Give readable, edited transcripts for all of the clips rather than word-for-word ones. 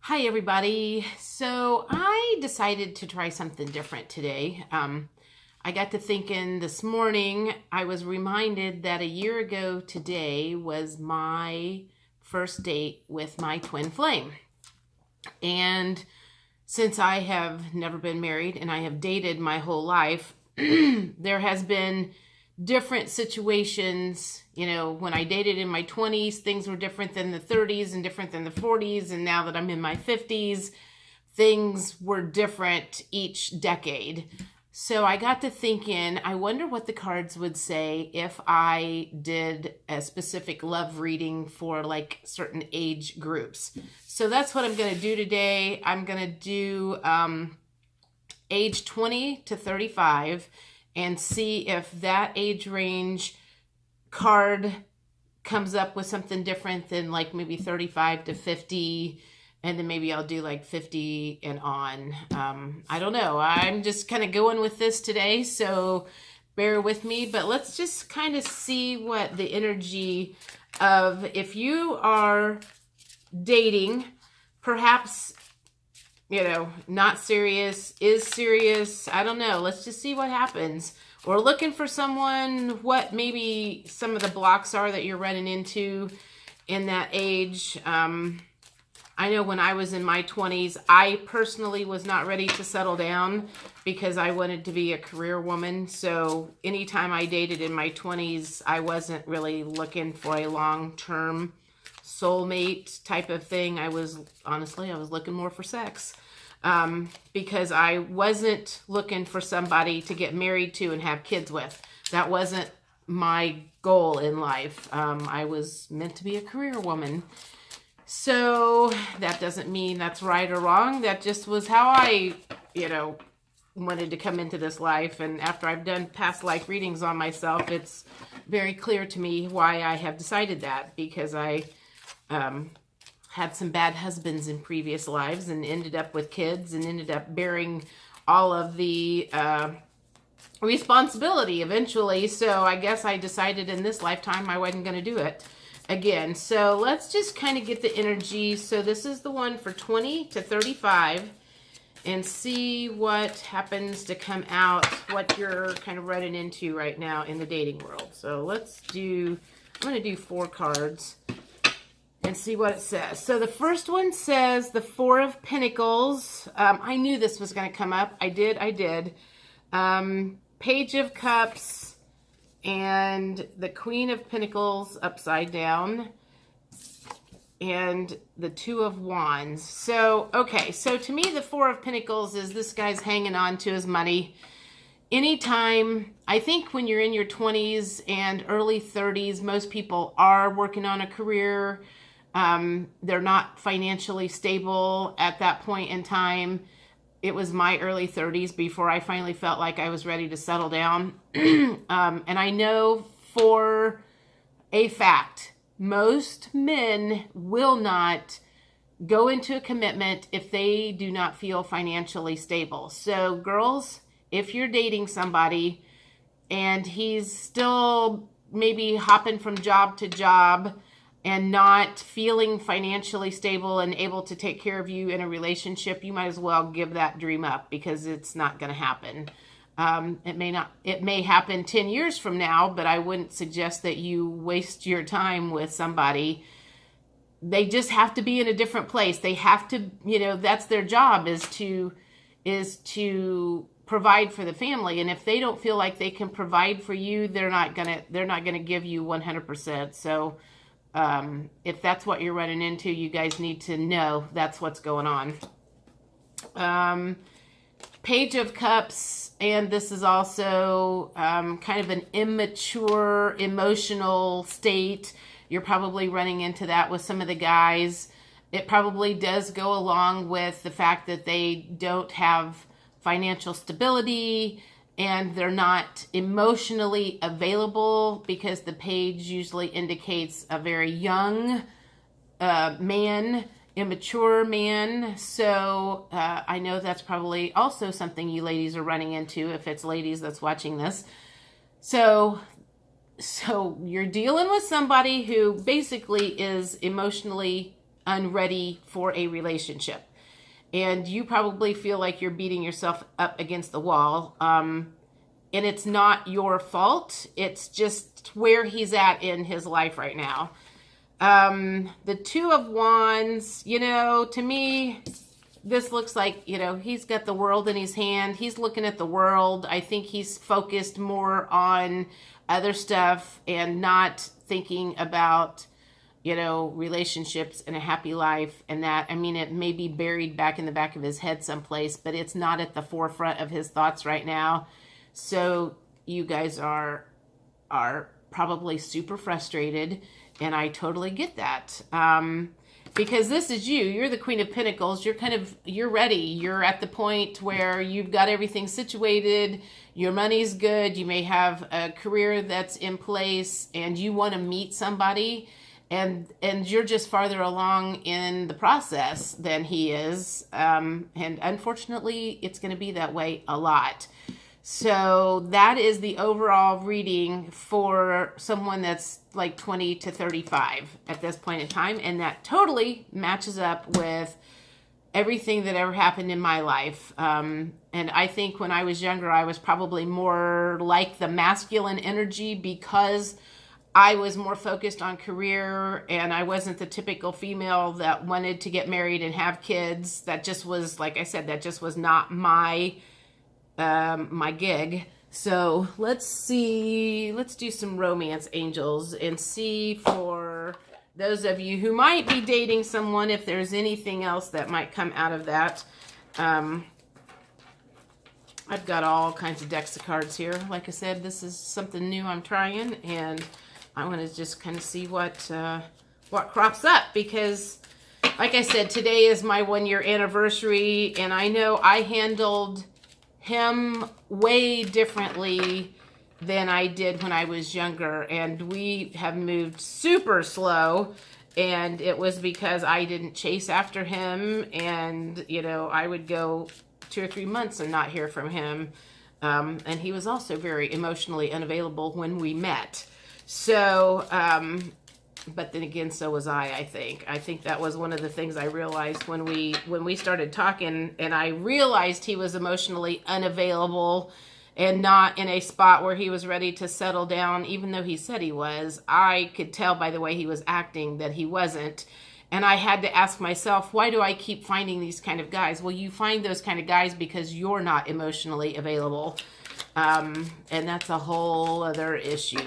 Hi, everybody. So I decided to try something different today. I got to thinking this morning, I was reminded that a year ago today was my first date with my twin flame. And since I have never been married and I have dated my whole life, there has been different situations. When I dated in my 20s, things were different than the 30s and different than the 40s. And now that I'm in my 50s, things were different each decade. So I got to thinking, I wonder what the cards would say if I did a specific love reading for like certain age groups. So that's what I'm going to do today. I'm going to do age 20 to 35 and see if that age range card comes up with something different than like maybe 35 to 50, and then maybe I'll do like 50 and on. I don't know. I'm just kind of going with this today, so bear with me. But let's just kind of see what the energy of, if you are dating, perhaps, not serious, is serious. I don't know. Let's just see what happens. Or looking for someone, what maybe some of the blocks are that you're running into in that age. I know when I was in my 20s, I personally was not ready to settle down because I wanted to be a career woman. So anytime I dated in my 20s, I wasn't really looking for a long-term soulmate type of thing. I was looking more for sex. Because I wasn't looking for somebody to get married to and have kids with. That wasn't my goal in life. I was meant to be a career woman. So that doesn't mean that's right or wrong. That just was how I, wanted to come into this life. And after I've done past life readings on myself, it's very clear to me why I have decided that, because I, had some bad husbands in previous lives and ended up with kids and ended up bearing all of the responsibility eventually. So I guess I decided in this lifetime I wasn't going to do it again. So let's just kind of get the energy. So this is the one for 20 to 35 and see what happens to come out, what you're kind of running into right now in the dating world. So I'm going to do 4 cards and see what it says. So the first one says the 4 of Pentacles. I knew this was going to come up. I did. Page of Cups and the Queen of Pentacles upside down and the 2 of Wands. So, okay. So to me, the 4 of Pentacles is this guy's hanging on to his money. Anytime, I think when you're in your 20s and early 30s, most people are working on a career. They're not financially stable at that point in time. It was my early 30s before I finally felt like I was ready to settle down. And I know for a fact, most men will not go into a commitment if they do not feel financially stable. So girls, if you're dating somebody and he's still maybe hopping from job to job and not feeling financially stable and able to take care of you in a relationship, you might as well give that dream up, because it's not going to happen. It may happen 10 years from now, but I wouldn't suggest that you waste your time with somebody. They just have to be in a different place. They have to, that's their job, is to provide for the family. And if they don't feel like they can provide for you, they're not going to give you 100%. So, if that's what you're running into, you guys need to know that's what's going on. Page of Cups, and this is also kind of an immature emotional state. You're probably running into that with some of the guys. It probably does go along with the fact that they don't have financial stability and they're not emotionally available, because the page usually indicates a very young man, immature man. So I know that's probably also something you ladies are running into, if it's ladies that's watching this. So you're dealing with somebody who basically is emotionally unready for a relationship. And you probably feel like you're beating yourself up against the wall. And it's not your fault. It's just where he's at in his life right now. The Two of Wands, to me, this looks like, he's got the world in his hand. He's looking at the world. I think he's focused more on other stuff and not thinking about, relationships and a happy life and that. I mean, it may be buried back in the back of his head someplace, but it's not at the forefront of his thoughts right now. So you guys are probably super frustrated, and I totally get that. Because this is you. You're the Queen of Pentacles. You're ready. You're at the point where you've got everything situated. Your money's good. You may have a career that's in place, and you want to meet somebody, and you're just farther along in the process than he is. And unfortunately, it's going to be that way a lot. So that is the overall reading for someone that's like 20 to 35 at this point in time. And that totally matches up with everything that ever happened in my life. And I think when I was younger, I was probably more like the masculine energy because I was more focused on career, and I wasn't the typical female that wanted to get married and have kids. That just was, like I said, that just was not my gig. So let's do some romance angels and see for those of you who might be dating someone, if there's anything else that might come out of that. I've got all kinds of decks of cards here. Like I said, this is something new I'm trying, and I want to just kind of see what crops up, because like I said, today is my 1-year anniversary, and I know I handled him way differently than I did when I was younger, and we have moved super slow, and it was because I didn't chase after him, and I would go 2 or 3 months and not hear from him, and he was also very emotionally unavailable when we met. So but then again, so was I think that was one of the things I realized when we started talking, and I realized he was emotionally unavailable and not in a spot where he was ready to settle down, even though he said he was. I could tell by the way he was acting that he wasn't. And I had to ask myself, why do I keep finding these kind of guys? Well, you find those kind of guys because you're not emotionally available. And that's a whole other issue.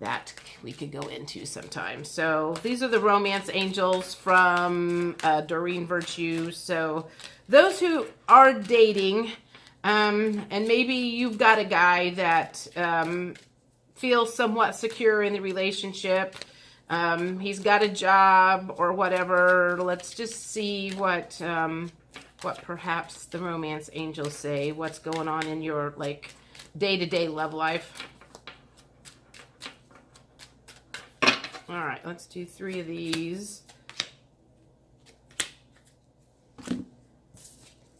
That we could go into sometime. So these are the romance angels from Doreen Virtue. So those who are dating, and maybe you've got a guy that feels somewhat secure in the relationship. He's got a job or whatever. Let's just see what perhaps the romance angels say. What's going on in your day-to-day love life. All right, let's do 3 of these.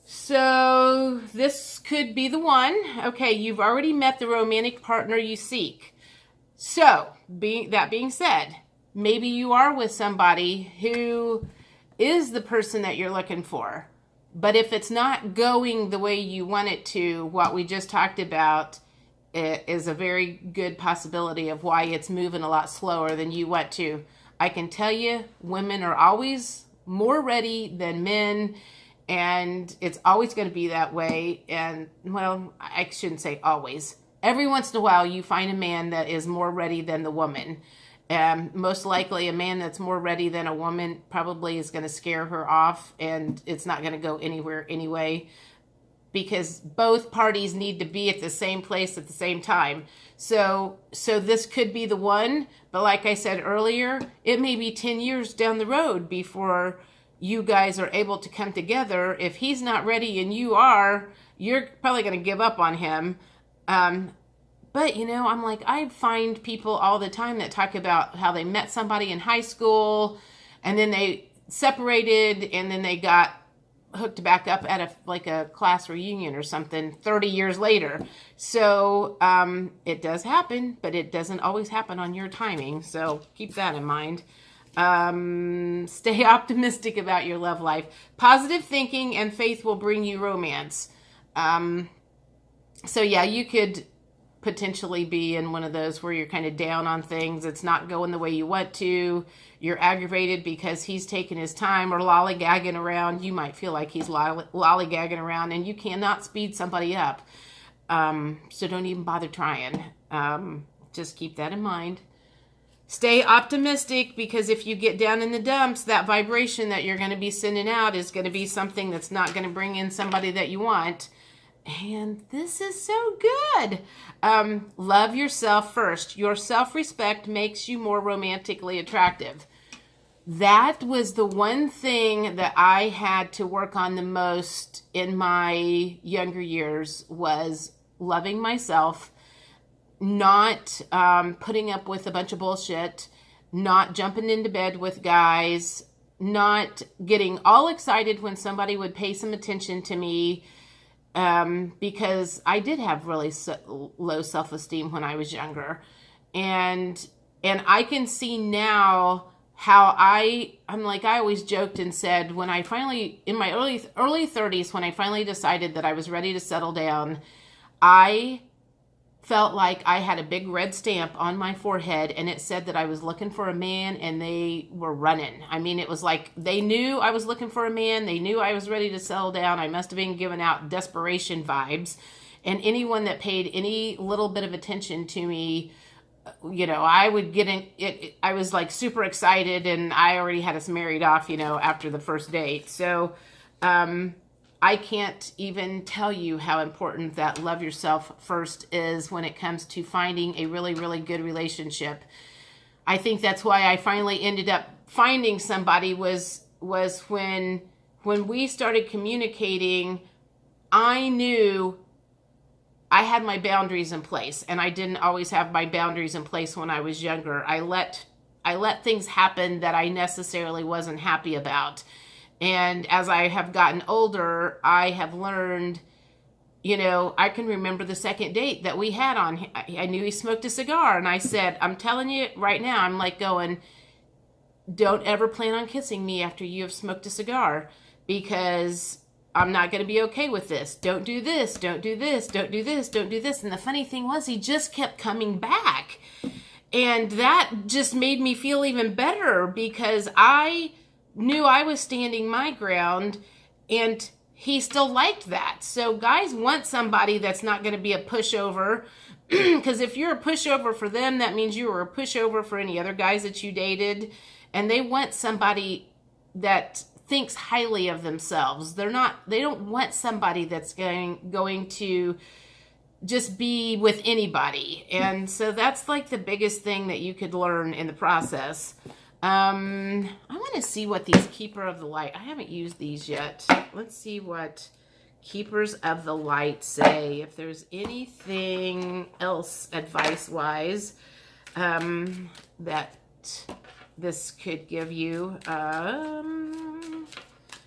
So this could be the one. Okay, you've already met the romantic partner you seek. So, that being said, maybe you are with somebody who is the person that you're looking for. But if it's not going the way you want it to, what we just talked about, it is a very good possibility of why it's moving a lot slower than you want to. I can tell you, women are always more ready than men, and it's always going to be that way. And, well, I shouldn't say always. Every once in a while, you find a man that is more ready than the woman. Most likely, a man that's more ready than a woman probably is going to scare her off, and it's not going to go anywhere anyway, because both parties need to be at the same place at the same time. So this could be the one, but like I said earlier, it may be 10 years down the road before you guys are able to come together. If he's not ready and you are, you're probably going to give up on him. But, I'm like, I find people all the time that talk about how they met somebody in high school, and then they separated, and then they got hooked back up at a class reunion or something 30 years later. So it does happen, but it doesn't always happen on your timing. So keep that in mind. Stay optimistic about your love life. Positive thinking and faith will bring you romance. So yeah, you could potentially be in one of those where you're kind of down on things. It's not going the way you want to. You're aggravated because he's taking his time or lollygagging around. You might feel like he's lollygagging around, and you cannot speed somebody up. So don't even bother trying. Just keep that in mind. Stay optimistic, because if you get down in the dumps, that vibration that you're going to be sending out is going to be something that's not going to bring in somebody that you want. And this is so good. Love yourself first. Your self-respect makes you more romantically attractive. That was the one thing that I had to work on the most in my younger years, was loving myself, not putting up with a bunch of bullshit, not jumping into bed with guys, not getting all excited when somebody would pay some attention to me, because I did have really low self-esteem when I was younger. And I can see now how I'm like, I always joked and said, when I finally, in my early 30s, when I finally decided that I was ready to settle down, I felt like I had a big red stamp on my forehead, and it said that I was looking for a man, and they were running. I mean, it was like they knew I was looking for a man. They knew I was ready to settle down. I must have been giving out desperation vibes. And anyone that paid any little bit of attention to me, you know, I would get in it. I was like super excited, and I already had us married off, you know, after the first date. So, I can't even tell you how important that love yourself first is when it comes to finding a really, really good relationship. I think that's why I finally ended up finding somebody was when we started communicating. I knew I had my boundaries in place, and I didn't always have my boundaries in place when I was younger. I let things happen that I necessarily wasn't happy about. And as I have gotten older, I have learned, you know, I can remember the second date that we had on. I knew he smoked a cigar, and I said, I'm telling you right now, I'm like going, don't ever plan on kissing me after you have smoked a cigar, because I'm not going to be okay with this. Don't do this. Don't do this. Don't do this. Don't do this. And the funny thing was, he just kept coming back. And that just made me feel even better, because I knew I was standing my ground, and he still liked that. So guys want somebody that's not going to be a pushover, because if you're a pushover for them, that means you were a pushover for any other guys that you dated. And they want somebody that thinks highly of themselves. They don't want somebody that's going to just be with anybody. And so that's like the biggest thing that you could learn in the process. I want to see what these Keeper of the Light, I haven't used these yet. Let's see what Keepers of the Light say. If there's anything else advice-wise that this could give you.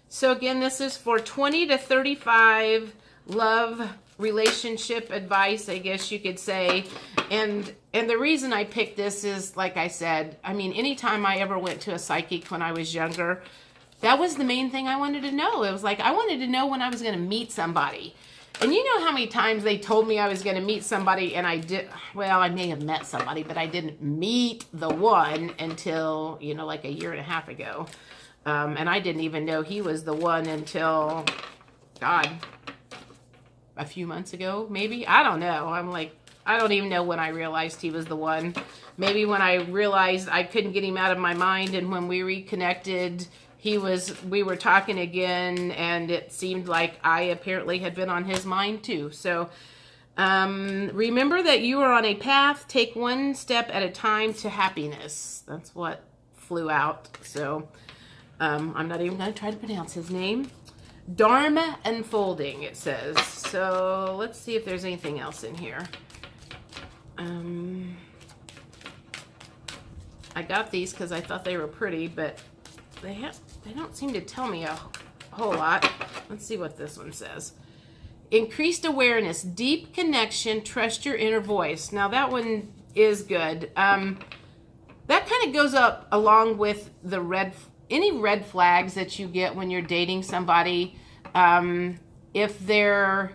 So again, this is for 20 to 35 love relationship advice, I guess you could say. And the reason I picked this is, like I said, I mean, anytime I ever went to a psychic when I was younger, that was the main thing I wanted to know. It was like, I wanted to know when I was going to meet somebody. And you know how many times they told me I was going to meet somebody, and I may have met somebody, but I didn't meet the one until, you know, like a year and a half ago. And I didn't even know he was the one until, God, a few months ago, maybe? I don't know. I'm like, I don't even know when I realized he was the one. Maybe when I realized I couldn't get him out of my mind, and when we reconnected, we were talking again, and it seemed like I apparently had been on his mind too. So remember that you are on a path. Take one step at a time to happiness. That's what flew out. So I'm not even going to try to pronounce his name. Dharma Unfolding, it says. So let's see if there's anything else in here. I got these because I thought they were pretty, but they don't seem to tell me a whole lot. Let's see what this one says. Increased awareness, deep connection, trust your inner voice. Now that one is good. that kind of goes up along with the any red flags that you get when you're dating somebody. If they're,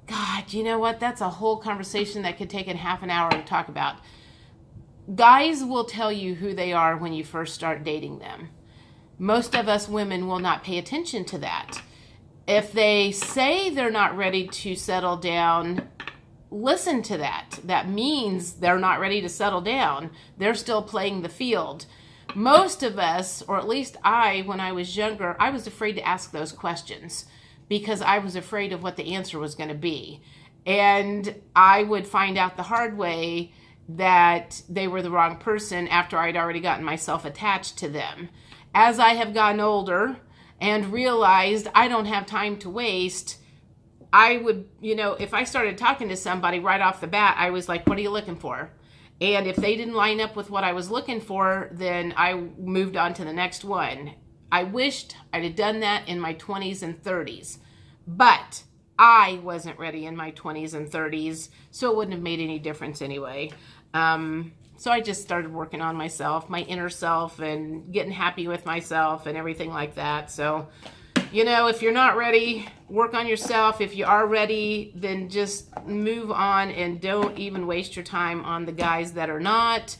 God, you know what? That's a whole conversation that could take in half an hour to talk about. Guys will tell you who they are when you first start dating them. Most of us women will not pay attention to that. If they say they're not ready to settle down, listen to that. That means they're not ready to settle down. They're still playing the field. Most of us, or at least I, when I was younger, I was afraid to ask those questions because I was afraid of what the answer was going to be. And I would find out the hard way that they were the wrong person after I'd already gotten myself attached to them. As I have gotten older and realized I don't have time to waste, I would, if I started talking to somebody right off the bat, I was like, what are you looking for? And if they didn't line up with what I was looking for, then I moved on to the next one. I wished I'd have done that in my 20s and 30s, but I wasn't ready in my 20s and 30s, so it wouldn't have made any difference anyway. So I just started working on myself, my inner self, and getting happy with myself and everything like that. So, if you're not ready, work on yourself. If you are ready, then just move on and don't even waste your time on the guys that are not.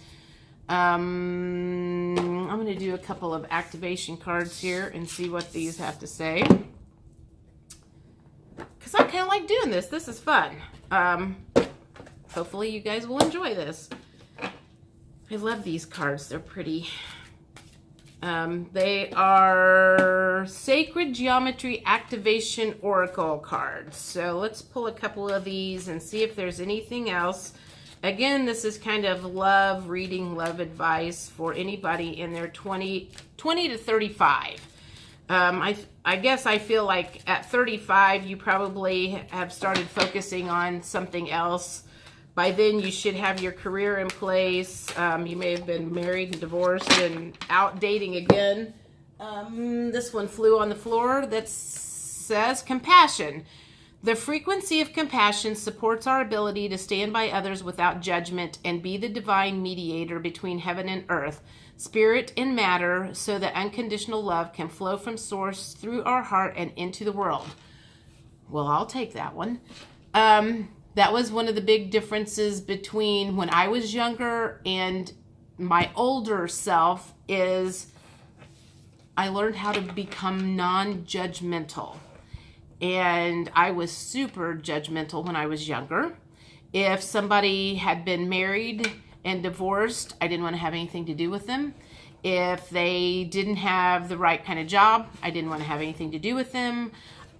I'm going to do a couple of activation cards here and see what these have to say. Because I kind of like doing this. This is fun. Hopefully you guys will enjoy this. I love these cards. They're pretty. They are Sacred Geometry Activation Oracle cards. So let's pull a couple of these and see if there's anything else. Again, this is kind of love advice for anybody in their 20 to 35. I guess I feel like at 35, you probably have started focusing on something else. By then, you should have your career in place. You may have been married and divorced and out dating again. This one flew on the floor that says compassion. The frequency of compassion supports our ability to stand by others without judgment and be the divine mediator between heaven and earth, spirit and matter, so that unconditional love can flow from source through our heart and into the world. Well, I'll take that one. That was one of the big differences between when I was younger and my older self is I learned how to become non-judgmental. And I was super judgmental when I was younger. If somebody had been married and divorced, I didn't want to have anything to do with them. If they didn't have the right kind of job, I didn't want to have anything to do with them.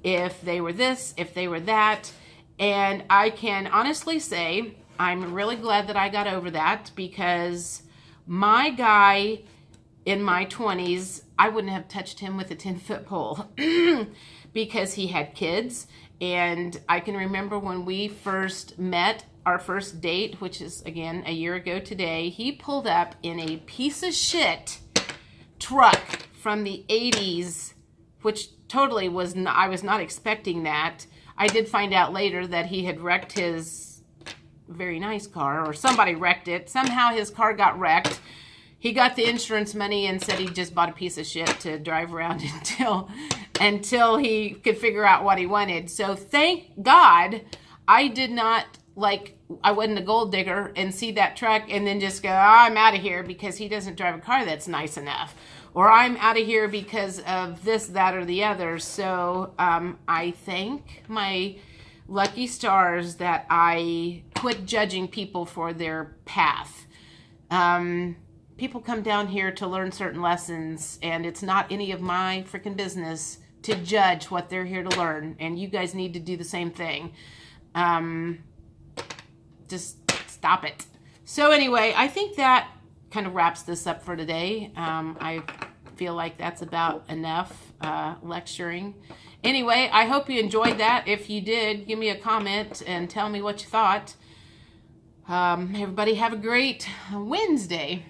If they were this, if they were that. And I can honestly say I'm really glad that I got over that, because my guy in my 20s, I wouldn't have touched him with a 10-foot pole because he had kids. And I can remember when we first met, our first date, which is, again, a year ago today, he pulled up in a piece of shit truck from the 80s, which totally was not, I was not expecting that. I did find out later that he had wrecked his very nice car, or somebody wrecked it. Somehow his car got wrecked. He got the insurance money and said he just bought a piece of shit to drive around until he could figure out what he wanted. So thank God I did not, I wasn't a gold digger and see that truck and then just go, oh, I'm out of here because he doesn't drive a car that's nice enough. Or I'm out of here because of this, that, or the other. So I thank my lucky stars that I quit judging people for their path. People come down here to learn certain lessons, and it's not any of my freaking business to judge what they're here to learn. And you guys need to do the same thing. Just stop it. So anyway, I think that kind of wraps this up for today. I feel like that's about enough lecturing. Anyway, I hope you enjoyed that. If you did, give me a comment and tell me what you thought. Everybody have a great Wednesday.